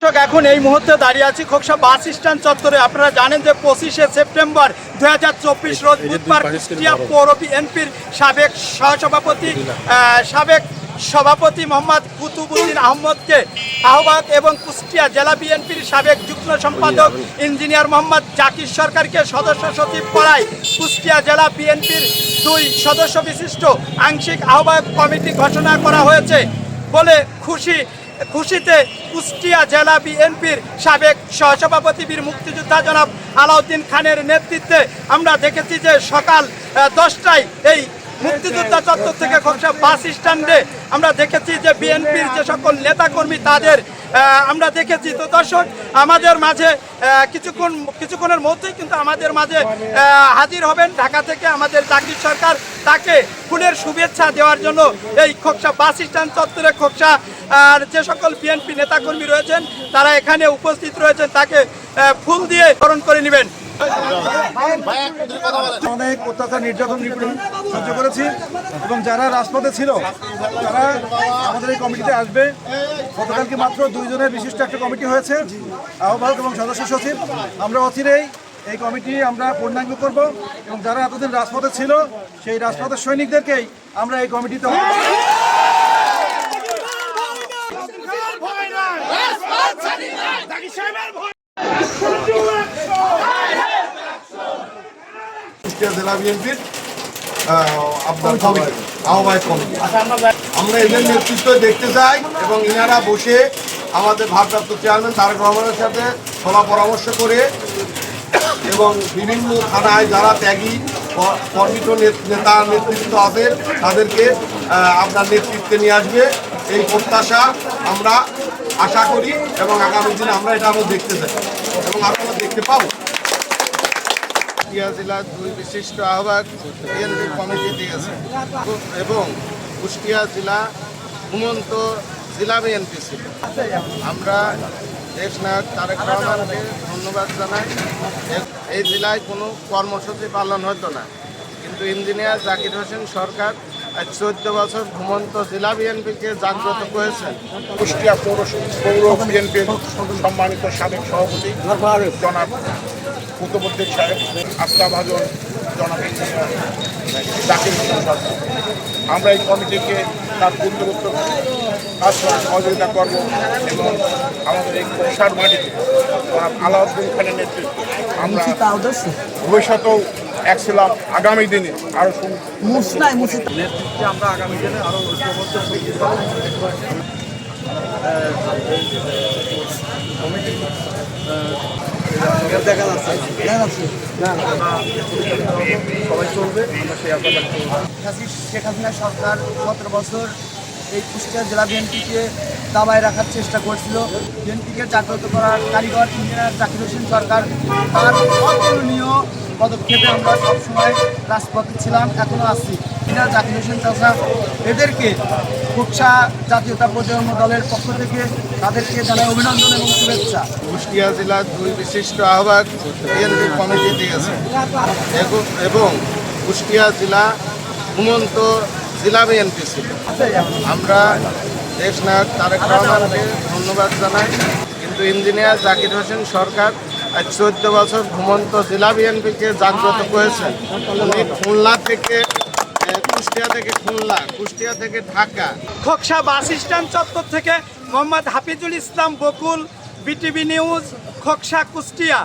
এখন এই মুহূর্তে দাঁড়িয়ে আছি খোকসা বাস স্ট্যান্ড চত্বরে। আপনারা জানেন যে 25শে সেপ্টেম্বর 2024 রোজ বুধবার কুষ্টিয়া পৌর বিএনপির সাবেক সভাপতি মোহাম্মদ কুতুবুদ্দিন আহমদকে আহ্বায়ক এবং কুষ্টিয়া জেলা বিএনপির সাবেক যুগ্ম সম্পাদক ইঞ্জিনিয়ার মোহাম্মদ জাকির সরকারকে সদস্য সচিব করায় কুষ্টিয়া জেলা বিএনপির 2 সদস্য বিশিষ্ট আংশিক আহ্বায়ক কমিটি ঘোষণা করা হয়েছে বলে খুশিতে কুষ্টিয়া জেলা বিএনপির সাবেক সহসভাপতি বীর মুক্তিযোদ্ধা জনাব আলাউদ্দিন খানের নেতৃত্বে আমরা দেখেছি যে সকাল 10টায় এই মুক্তিযোদ্ধা চত্বর থেকে খোকসা বাস স্ট্যান্ডে আমরা দেখেছি যে বিএনপির যে সকল নেতাকর্মী তাদের আমরা দেখেছি। তো দর্শক, আমাদের মাঝে কিছুক্ষণের মধ্যেই কিন্তু আমাদের মাঝে হাজির হবেন ঢাকা থেকে আমাদের জাকির সরকার। তাকে ফুলের শুভেচ্ছা দেওয়ার জন্য এই খোকসা বাস স্ট্যান্ড চত্বরে খোকসা আর যে সকল বিএনপি নেতাকর্মী রয়েছেন তারা এখানে উপস্থিত রয়েছেন, তাকে ফুল দিয়ে বরণ করে নেবেন। অনেক অত্যাচার নির্যাতন নিপীড়ন সহ্য করেছি এবং যারা রাজপথে ছিল তারা আমাদের এই কমিটিতে আসবে। গতকালকে মাত্র 2 জনের বিশিষ্ট একটা কমিটি হয়েছে, আহ্বায়ক এবং সদস্য সচিব। আমরা অচিরেই এই কমিটি আমরা পূর্ণাঙ্গ করব এবং যারা এতদিন রাজপথে ছিল সেই রাজপথের সৈনিকদেরকেই আমরা এই কমিটিতে জেলা বিএনপির আহ্বায়ক কমিটি আমরা এদের নেতৃত্ব দেখতে চাই এবং ইনারা বসে আমাদের ভারপ্রাপ্ত চেয়ারম্যান তারেক রহমানের সাথে সলা পরামর্শ করে এবং বিভিন্ন থানায় যারা ত্যাগী কর্মীত নেতা নেতৃত্ব আছে তাদেরকে আপনার নেতৃত্বে নিয়ে আসবে এই প্রত্যাশা আমরা আশা করি এবং আগামী দিনে আমরা এটা আরও দেখতে চাই এবং আরও দেখতে পাবো। কুষ্টিয়া জেলার 2 বিশিষ্ট আহ্বায়ক বিএনপি কমিটি দিয়েছে এবং কুষ্টিয়া জেলা ঘুমন্ত জেলা বিএনপি ছিল। আমরা দেশনায়ক তারেক রহমানকে ধন্যবাদ জানাই। এই জেলায় কোনো কর্মসূচি পালন হতো না, কিন্তু ইঞ্জিনিয়ার জাকির হোসেন সরকার 14 বছর ঘুমন্ত জেলা বিএনপিকে জাগ্রত করেছেন। কুষ্টিয়া পৌর বিএনপির সম্মানিত সাবেক সভাপতি জনাব কুতুবুদ্দিন সাহেব, আস্থাভাজন জনাব ইঞ্জিনিয়ার জাকির হোসেন সরকার, আমরা এই কমিটিকে তার গুরুত্ব কাজ করার সহযোগিতা করব এবং আমাদের এই কোষার মাটিতে জনাব আলাউদ্দিন খানের নেতৃত্বে আমরা ভবিষ্যতেও এক ছিলাম, আগামী দিনে আরও নেতৃত্বে আমরা আগামী দিনে আরও ঐক্যবদ্ধ কমিটি দেখা যাচ্ছে সবাই চলবে। আমরা সেই শেখ হাসিনা সরকার 17 বছর এই কুষ্টিয়া জেলা বিএনপিকে দাবায় রাখার চেষ্টা করছিল। বিএনপিকে জাগ্রত করার কারিগর ইঞ্জিনিয়ার জাকির হোসেন সরকার তার অতুলনীয় পদক্ষেপে আমরা সবসময় রাজপথে ছিলাম, এখনও আছি। ইঞ্জিনিয়ার জাকির হোসেন চাচা এদেরকে খোকসা জাতীয়তা প্রজন্ম দলের পক্ষ থেকে তাদেরকে জানাই অভিনন্দন এবং শুভেচ্ছা। কুষ্টিয়া জেলার 2 বিশিষ্ট আহ্বায়ক বিএনপি কমিটি দিয়েছে এবং কুষ্টিয়া জেলা ঘুমন্ত জেলা বিএনপি ছিল। আমরা দেশনায়ক তারেক রহমানকে ধন্যবাদ জানাই, কিন্তু ইঞ্জিনিয়ার জাকির হোসেন সরকার 14 বছর ঘুমন্ত জেলা বিএনপিকে জাগ্রত করেছেন। উনি খুলনা থেকে কুষ্টিয়া থেকে ঢাকা। খোকসা বাস স্ট্যান্ড চত্বর থেকে মোহাম্মদ হাফিজুল ইসলাম বকুল, বিটিভি নিউজ, খোকসা, কুষ্টিয়া।